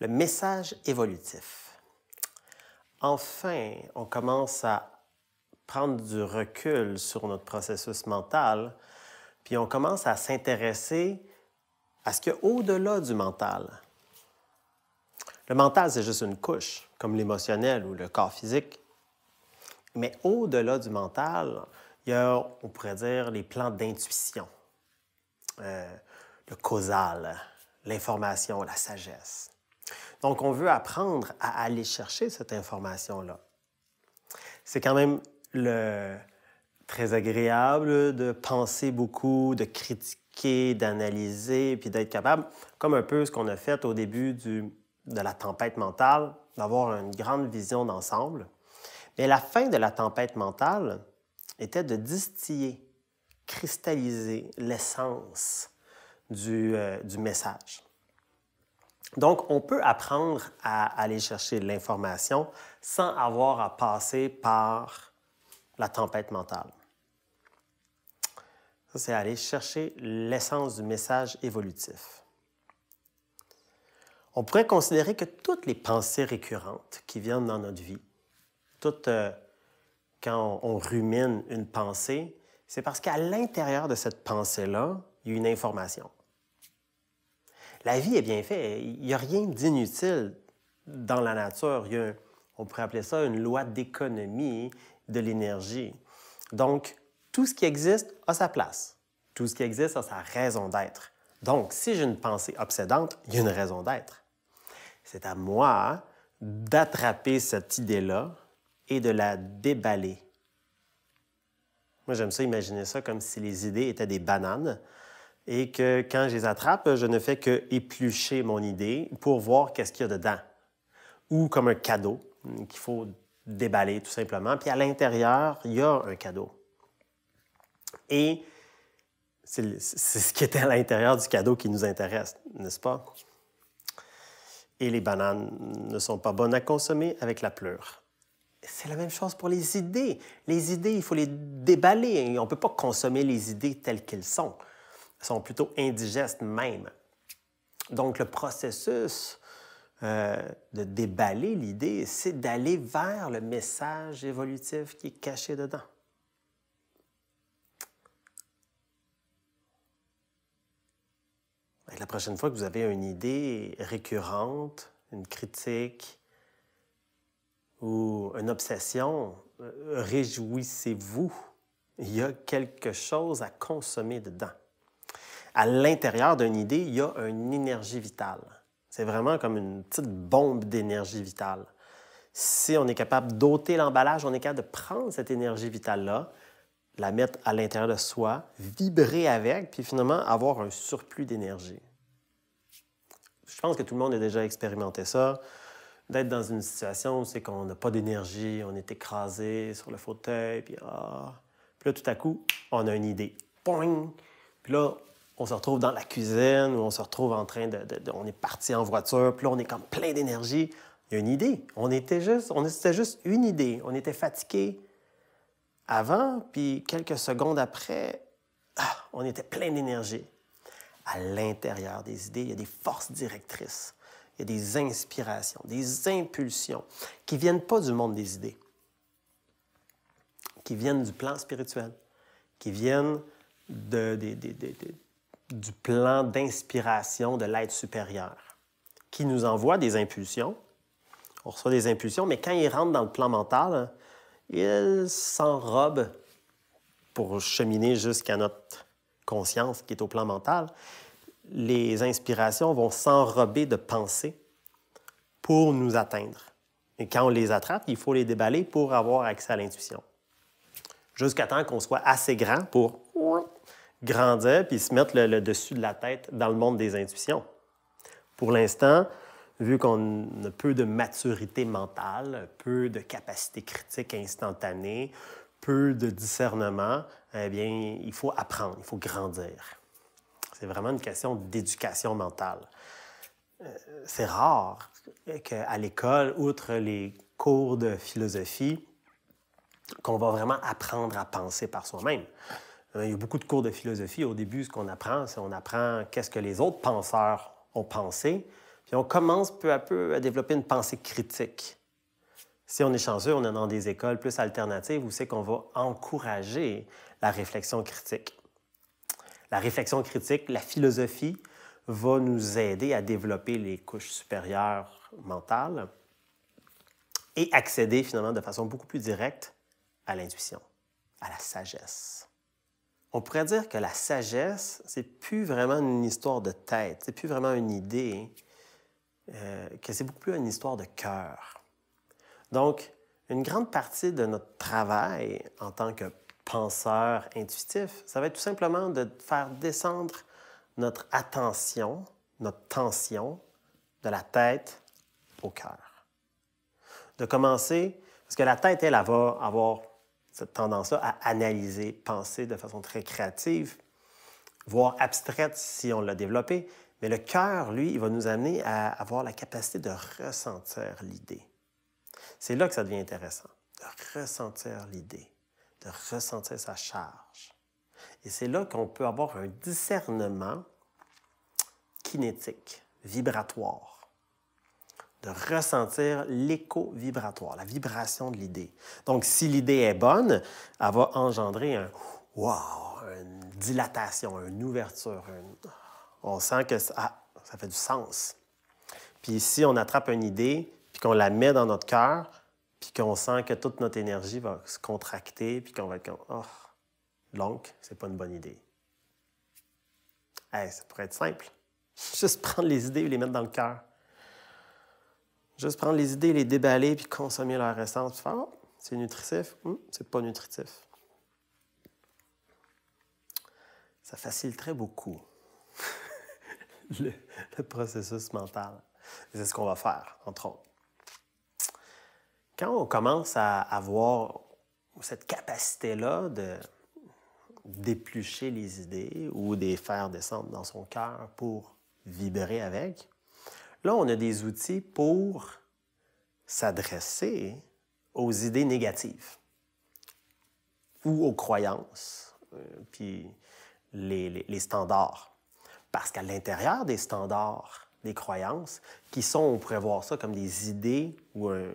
Le message évolutif. Enfin, on commence à prendre du recul sur notre processus mental, puis on commence à s'intéresser à ce qu'il y a au-delà du mental. Le mental, c'est juste une couche, comme l'émotionnel ou le corps physique. Mais au-delà du mental, il y a, on pourrait dire, les plans d'intuition, le causal, l'information, la sagesse. Donc, on veut apprendre à aller chercher cette information-là. C'est quand même très agréable de penser beaucoup, de critiquer, d'analyser, puis d'être capable, comme un peu ce qu'on a fait au début de la tempête mentale, d'avoir une grande vision d'ensemble. Mais la fin de la tempête mentale était de distiller, cristalliser l'essence du message. Donc, on peut apprendre à aller chercher l'information sans avoir à passer par la tempête mentale. Ça, c'est aller chercher l'essence du message évolutif. On pourrait considérer que toutes les pensées récurrentes qui viennent dans notre vie, quand on rumine une pensée, c'est parce qu'à l'intérieur de cette pensée-là, il y a une information. La vie est bien faite. Il n'y a rien d'inutile dans la nature. On pourrait appeler ça une loi d'économie de l'énergie. Donc, tout ce qui existe a sa place. Tout ce qui existe a sa raison d'être. Donc, si j'ai une pensée obsédante, il y a une raison d'être. C'est à moi d'attraper cette idée-là et de la déballer. Moi, j'aime ça, imaginer ça comme si les idées étaient des bananes et que quand je les attrape, je ne fais que éplucher mon idée pour voir qu'est-ce qu'il y a dedans. Ou comme un cadeau qu'il faut déballer tout simplement. Puis à l'intérieur, il y a un cadeau. Et c'est ce qui était à l'intérieur du cadeau qui nous intéresse, n'est-ce pas? Et les bananes ne sont pas bonnes à consommer avec la pleure. C'est la même chose pour les idées. Les idées, il faut les déballer. On ne peut pas consommer les idées telles qu'elles sont. Elles sont plutôt indigestes même. Donc, le processus de déballer l'idée, c'est d'aller vers le message évolutif qui est caché dedans. La prochaine fois que vous avez une idée récurrente, une critique ou une obsession, réjouissez-vous. Il y a quelque chose à consommer dedans. À l'intérieur d'une idée, il y a une énergie vitale. C'est vraiment comme une petite bombe d'énergie vitale. Si on est capable d'ôter l'emballage, on est capable de prendre cette énergie vitale-là, la mettre à l'intérieur de soi, vibrer avec, puis finalement avoir un surplus d'énergie. Je pense que tout le monde a déjà expérimenté ça, d'être dans une situation où c'est qu'on n'a pas d'énergie, on est écrasé sur le fauteuil, puis là, tout à coup, on a une idée. Poing! Puis là, on se retrouve dans la cuisine ou on se retrouve en train on est parti en voiture, puis là, on est comme plein d'énergie. Il y a une idée. C'était juste une idée. On était fatigué avant, puis quelques secondes après, on était plein d'énergie. À l'intérieur des idées, il y a des forces directrices. Il y a des inspirations, des impulsions qui ne viennent pas du monde des idées, qui viennent du plan spirituel, qui viennent du plan d'inspiration de l'être supérieur, qui nous envoie des impulsions. On reçoit des impulsions, mais quand ils rentrent dans le plan mental, ils s'enrobent pour cheminer jusqu'à notre conscience qui est au plan mental. Les inspirations vont s'enrober de pensées pour nous atteindre. Et quand on les attrape, il faut les déballer pour avoir accès à l'intuition. Jusqu'à temps qu'on soit assez grand pour grandir puis se mettre le dessus de la tête dans le monde des intuitions. Pour l'instant, vu qu'on a peu de maturité mentale, peu de capacité critique instantanée, peu de discernement, eh bien, il faut apprendre, il faut grandir. C'est vraiment une question d'éducation mentale. C'est rare qu'à l'école, outre les cours de philosophie, qu'on va vraiment apprendre à penser par soi-même. Il y a beaucoup de cours de philosophie. Au début, ce qu'on apprend, c'est qu'est-ce que les autres penseurs ont pensé. Puis on commence peu à peu à développer une pensée critique. Si on est chanceux, on est dans des écoles plus alternatives où c'est qu'on va encourager la réflexion critique. La réflexion critique, la philosophie, va nous aider à développer les couches supérieures mentales et accéder finalement de façon beaucoup plus directe à l'intuition, à la sagesse. On pourrait dire que la sagesse, c'est plus vraiment une histoire de tête, c'est plus vraiment une idée, que c'est beaucoup plus une histoire de cœur. Donc, une grande partie de notre travail en tant que penseur intuitif, ça va être tout simplement de faire descendre notre attention, notre tension de la tête au cœur. De commencer, parce que la tête, elle va avoir cette tendance-là à analyser, penser de façon très créative, voire abstraite si on l'a développé, mais le cœur, lui, il va nous amener à avoir la capacité de ressentir l'idée. C'est là que ça devient intéressant, de ressentir l'idée, de ressentir sa charge. Et c'est là qu'on peut avoir un discernement kinétique, vibratoire, de ressentir l'écho vibratoire, la vibration de l'idée. Donc, si l'idée est bonne, elle va engendrer un « wow », une dilatation, une ouverture. On sent que ça fait du sens. Puis si on attrape une idée, puis qu'on la met dans notre cœur, puis qu'on sent que toute notre énergie va se contracter, puis qu'on va être comme « oh, donc, c'est pas une bonne idée ». Hey, ça pourrait être simple. Juste prendre les idées et les mettre dans le cœur. Juste prendre les idées, les déballer, puis consommer leur essence, puis faire « oh, c'est nutritif, c'est pas nutritif ». Ça faciliterait beaucoup le processus mental. C'est ce qu'on va faire, entre autres. Quand on commence à avoir cette capacité-là d'éplucher les idées ou de les faire descendre dans son cœur pour vibrer avec, là, on a des outils pour s'adresser aux idées négatives ou aux croyances, puis les standards. Parce qu'à l'intérieur des standards, des croyances, qui sont, on pourrait voir ça comme des idées ou un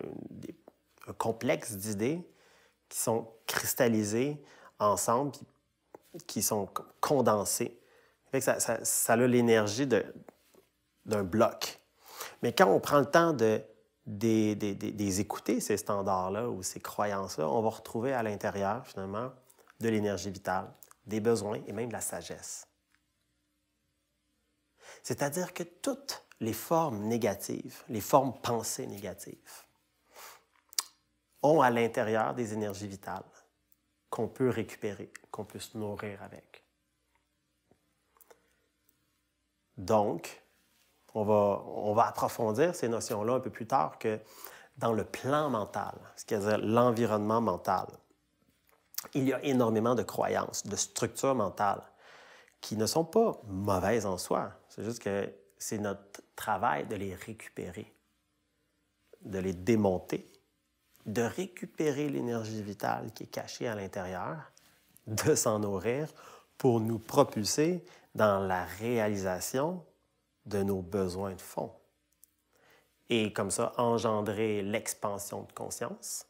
complexe d'idées qui sont cristallisées ensemble, qui sont condensées. Fait que ça a l'énergie d'un bloc. Mais quand on prend le temps des écouter, ces standards-là ou ces croyances-là, on va retrouver à l'intérieur, finalement, de l'énergie vitale, des besoins et même de la sagesse. C'est-à-dire que toutes les formes négatives, les formes pensées négatives, ont à l'intérieur des énergies vitales qu'on peut récupérer, qu'on peut se nourrir avec. Donc, on va approfondir ces notions-là un peu plus tard que dans le plan mental, c'est-à-dire l'environnement mental. Il y a énormément de croyances, de structures mentales qui ne sont pas mauvaises en soi. C'est juste que c'est notre travail de les récupérer, de les démonter, de récupérer l'énergie vitale qui est cachée à l'intérieur, de s'en nourrir pour nous propulser dans la réalisation de nos besoins de fond. Et comme ça, engendrer l'expansion de conscience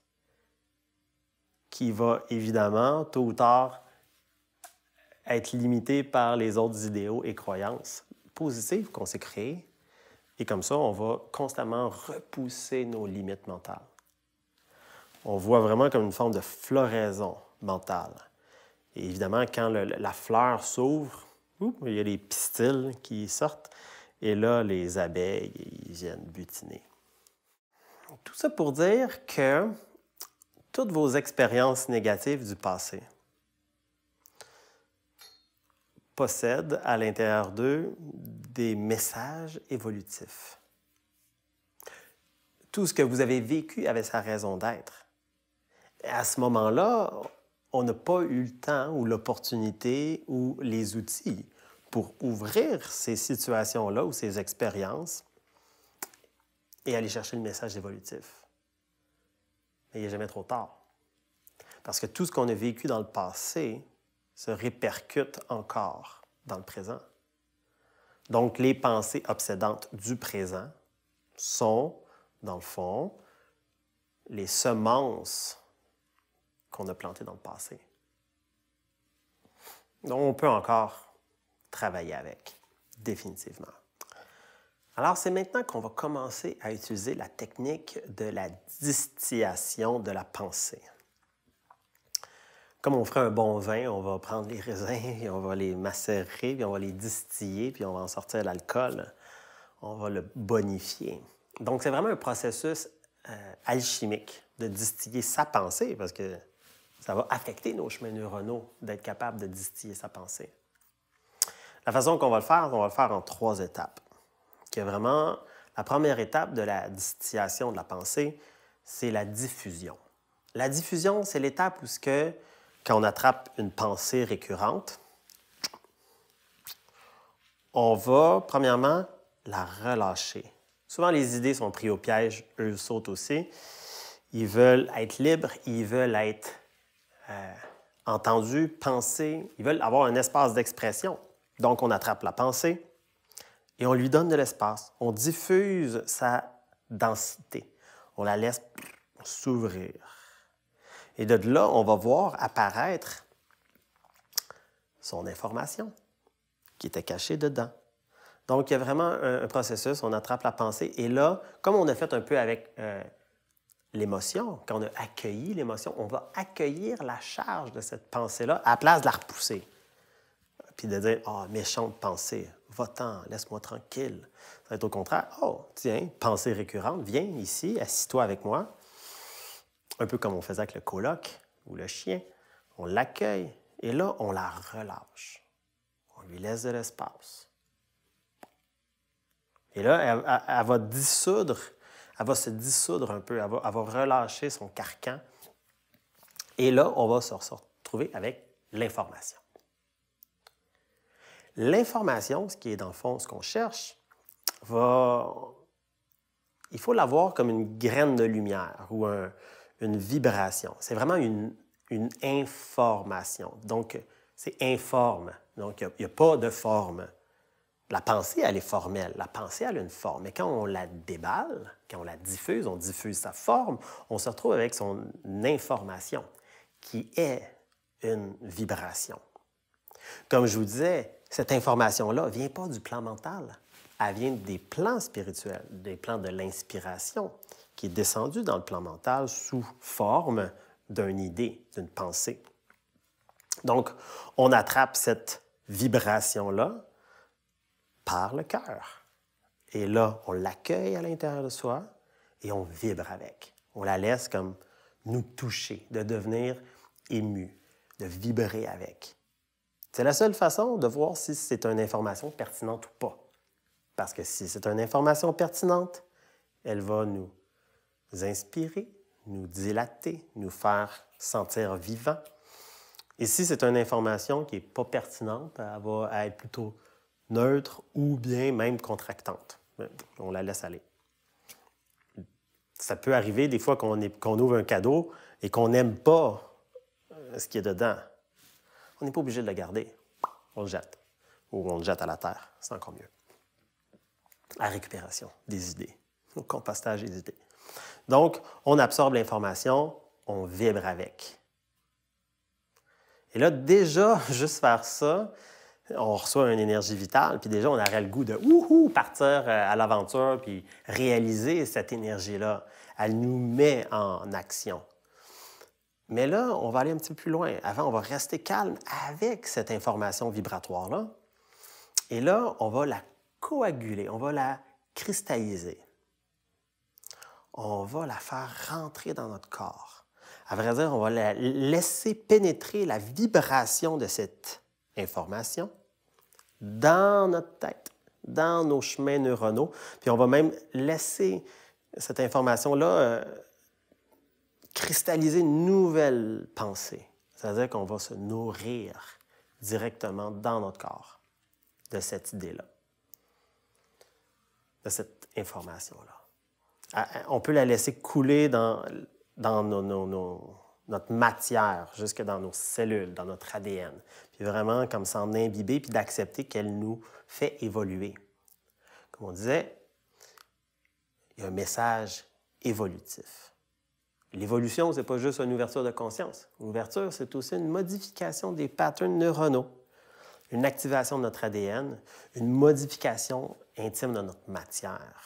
qui va évidemment, tôt ou tard, être limitée par les autres idéaux et croyances positives qu'on s'est créées. Et comme ça, on va constamment repousser nos limites mentales. On voit vraiment comme une forme de floraison mentale. Et évidemment, quand la fleur s'ouvre, il y a les pistils qui sortent, et là, les abeilles, ils viennent butiner. Tout ça pour dire que toutes vos expériences négatives du passé possèdent à l'intérieur d'eux des messages évolutifs. Tout ce que vous avez vécu avait sa raison d'être. À ce moment-là, on n'a pas eu le temps ou l'opportunité ou les outils pour ouvrir ces situations-là ou ces expériences et aller chercher le message évolutif. Mais il n'est jamais trop tard. Parce que tout ce qu'on a vécu dans le passé se répercute encore dans le présent. Donc, les pensées obsédantes du présent sont, dans le fond, les semences qu'on a plantées dans le passé. Donc, on peut encore travailler avec, définitivement. Alors, c'est maintenant qu'on va commencer à utiliser la technique de la distillation de la pensée. Comme on ferait un bon vin, on va prendre les raisins, et on va les macérer, puis on va les distiller, puis on va en sortir l'alcool. On va le bonifier. Donc, c'est vraiment un processus alchimique de distiller sa pensée, parce que ça va affecter nos chemins neuronaux d'être capable de distiller sa pensée. La façon qu'on va le faire, on va le faire en 3 étapes. Qui est vraiment la première étape de la distillation de la pensée, c'est la diffusion. La diffusion, c'est l'étape où, quand on attrape une pensée récurrente, on va, premièrement, la relâcher. Souvent, les idées sont prises au piège, eux sautent aussi. Ils veulent être libres, ils veulent être entendus, penser, ils veulent avoir un espace d'expression. Donc, on attrape la pensée et on lui donne de l'espace. On diffuse sa densité. On la laisse s'ouvrir. Et de là, on va voir apparaître son information qui était cachée dedans. Donc, il y a vraiment un processus, on attrape la pensée. Et là, comme on a fait un peu avec l'émotion, quand on a accueilli l'émotion, on va accueillir la charge de cette pensée-là à la place de la repousser. Puis de dire « Ah, méchante pensée, va-t'en, laisse-moi tranquille. » Ça va être au contraire « Oh, tiens, pensée récurrente, viens ici, assis-toi avec moi. » Un peu comme on faisait avec le coloc ou le chien. On l'accueille et là, on la relâche. On lui laisse de l'espace. Et là, elle va dissoudre, elle va se dissoudre un peu, elle va relâcher son carcan. Et là, on va se retrouver avec l'information. L'information, ce qui est dans le fond ce qu'on cherche, il faut l'avoir comme une graine de lumière ou une vibration. C'est vraiment une information. Donc, c'est informe. Donc, il n'y a pas de forme. La pensée, elle est formelle. La pensée, elle a une forme. Mais quand on la déballe, quand on la diffuse, on diffuse sa forme, on se retrouve avec son information, qui est une vibration. Comme je vous disais, cette information-là ne vient pas du plan mental. Elle vient des plans spirituels, des plans de l'inspiration, qui est descendu dans le plan mental sous forme d'une idée, d'une pensée. Donc, on attrape cette vibration-là par le cœur. Et là, on l'accueille à l'intérieur de soi et on vibre avec. On la laisse comme nous toucher, de devenir ému, de vibrer avec. C'est la seule façon de voir si c'est une information pertinente ou pas. Parce que si c'est une information pertinente, elle va nous inspirer, nous dilater, nous faire sentir vivants. Et si c'est une information qui n'est pas pertinente, elle va être plutôt neutre ou bien même contractante. On la laisse aller. Ça peut arriver des fois qu'on ouvre un cadeau et qu'on n'aime pas ce qui est dedans. On n'est pas obligé de le garder. On le jette. Ou on le jette à la terre. C'est encore mieux. La récupération des idées. Au compostage des idées. Donc, on absorbe l'information, on vibre avec. Et là, déjà, juste faire ça, on reçoit une énergie vitale, puis déjà, on aurait le goût de partir à l'aventure, puis réaliser cette énergie-là. Elle nous met en action. Mais là, on va aller un petit peu plus loin. Avant, on va rester calme avec cette information vibratoire-là. Et là, on va la coaguler, on va la cristalliser. On va la faire rentrer dans notre corps. À vrai dire, on va la laisser pénétrer la vibration de cette information dans notre tête, dans nos chemins neuronaux. Puis on va même laisser cette information-là cristalliser une nouvelle pensée. C'est-à-dire qu'on va se nourrir directement dans notre corps de cette idée-là, de cette information-là. On peut la laisser couler dans notre matière, jusque dans nos cellules, dans notre ADN. Puis vraiment comme s'en imbiber, puis d'accepter qu'elle nous fait évoluer. Comme on disait, il y a un message évolutif. L'évolution, ce n'est pas juste une ouverture de conscience. L'ouverture, c'est aussi une modification des patterns neuronaux, une activation de notre ADN, une modification intime de notre matière,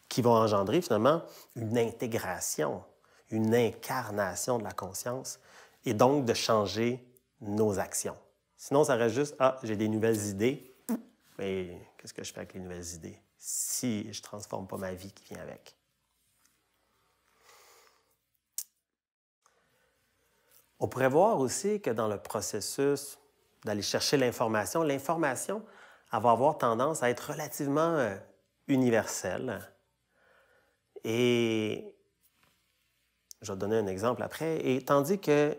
qui va engendrer finalement une intégration, une incarnation de la conscience, et donc de changer nos actions. Sinon, ça reste juste « Ah, j'ai des nouvelles idées, mais qu'est-ce que je fais avec les nouvelles idées si je ne transforme pas ma vie qui vient avec? » On pourrait voir aussi que dans le processus d'aller chercher l'information, elle va avoir tendance à être relativement universelle. Et je vais te donner un exemple après. Et tandis que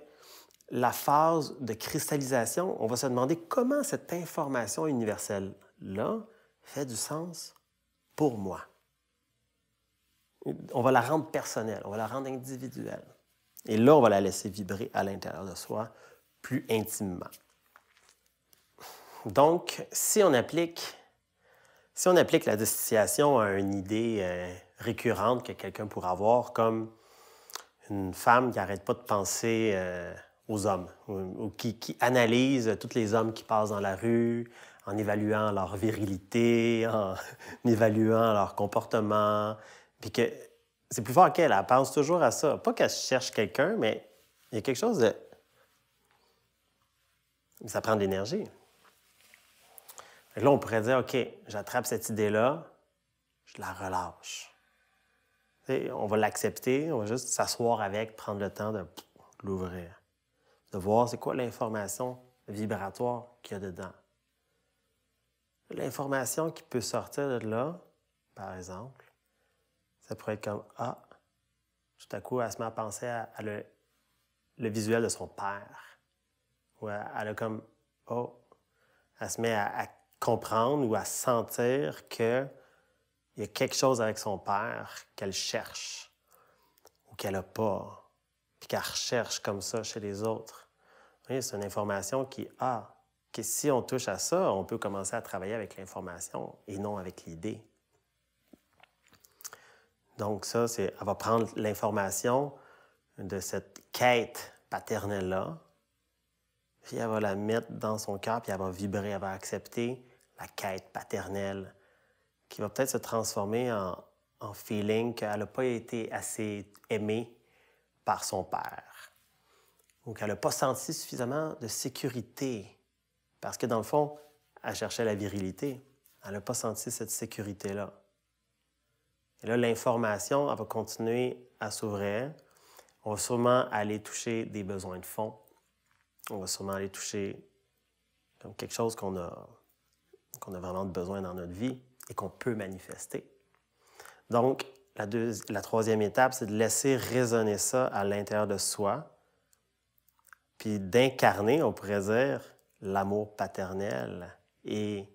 la phase de cristallisation, on va se demander comment cette information universelle-là fait du sens pour moi. On va la rendre personnelle, on va la rendre individuelle. Et là, on va la laisser vibrer à l'intérieur de soi plus intimement. Donc, si on applique la dissociation à une idée récurrente que quelqu'un pourrait avoir, comme une femme qui n'arrête pas de penser aux hommes, ou qui analyse tous les hommes qui passent dans la rue, en évaluant leur virilité, en évaluant leur comportement, puis que c'est plus fort qu'elle, elle pense toujours à ça. Pas qu'elle cherche quelqu'un, mais il y a quelque chose de... Ça prend de l'énergie. Là, on pourrait dire, OK, j'attrape cette idée-là, je la relâche. T'sais, on va l'accepter, on va juste s'asseoir avec, prendre le temps de l'ouvrir, de voir c'est quoi l'information vibratoire qu'il y a dedans. L'information qui peut sortir de là, par exemple, ça pourrait être comme, ah, tout à coup, elle se met à penser à le visuel de son père. Ou elle a comme, oh, elle se met à comprendre ou à sentir qu'il y a quelque chose avec son père qu'elle cherche ou qu'elle n'a pas, puis qu'elle recherche comme ça chez les autres. Oui, c'est une information qui, que si on touche à ça, on peut commencer à travailler avec l'information et non avec l'idée. Donc ça, elle va prendre l'information de cette quête paternelle-là, puis elle va la mettre dans son cœur, puis elle va vibrer, elle va accepter la quête paternelle, qui va peut-être se transformer en feeling qu'elle n'a pas été assez aimée par son père, ou qu'elle n'a pas senti suffisamment de sécurité, parce que dans le fond, elle cherchait la virilité, elle n'a pas senti cette sécurité-là. Et là, l'information, elle va continuer à s'ouvrir. On va sûrement aller toucher des besoins de fond. On va sûrement aller toucher comme quelque chose qu'on a vraiment besoin dans notre vie et qu'on peut manifester. Donc, la troisième étape, c'est de laisser résonner ça à l'intérieur de soi, puis d'incarner, on pourrait dire, l'amour paternel et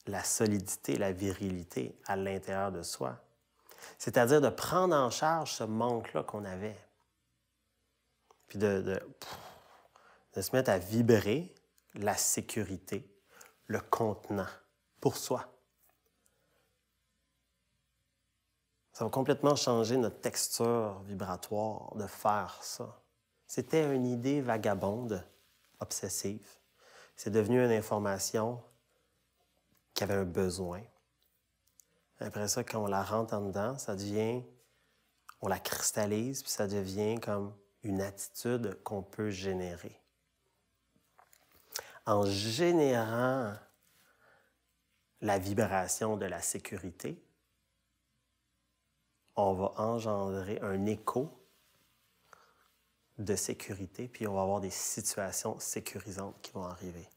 la solidité, la virilité à l'intérieur de soi. C'est-à-dire de prendre en charge ce manque-là qu'on avait. Puis de se mettre à vibrer la sécurité, le contenant pour soi. Ça va complètement changer notre texture vibratoire de faire ça. C'était une idée vagabonde, obsessive. C'est devenu une information qui avait un besoin. Après ça, quand on la rentre en dedans, on la cristallise, puis ça devient comme une attitude qu'on peut générer. En générant la vibration de la sécurité, on va engendrer un écho de sécurité, puis on va avoir des situations sécurisantes qui vont arriver.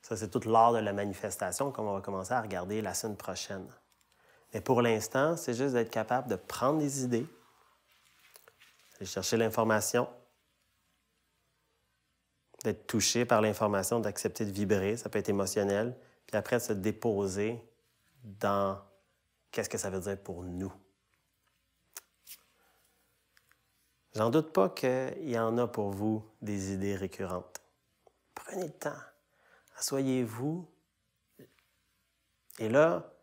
Ça, c'est tout l'art de la manifestation, comme on va commencer à regarder la semaine prochaine. Mais pour l'instant, c'est juste d'être capable de prendre des idées, aller chercher l'information, d'être touché par l'information, d'accepter de vibrer, ça peut être émotionnel, puis après de se déposer dans qu'est-ce que ça veut dire pour nous. J'en doute pas qu'il y en a pour vous des idées récurrentes. Prenez le temps. Asseyez-vous. Et là,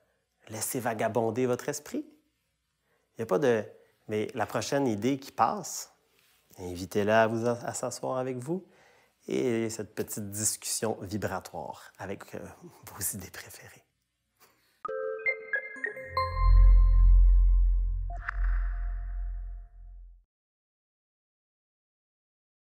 laissez vagabonder votre esprit. Il n'y a pas de... Mais la prochaine idée qui passe, invitez-la à s'asseoir avec vous et cette petite discussion vibratoire avec vos idées préférées.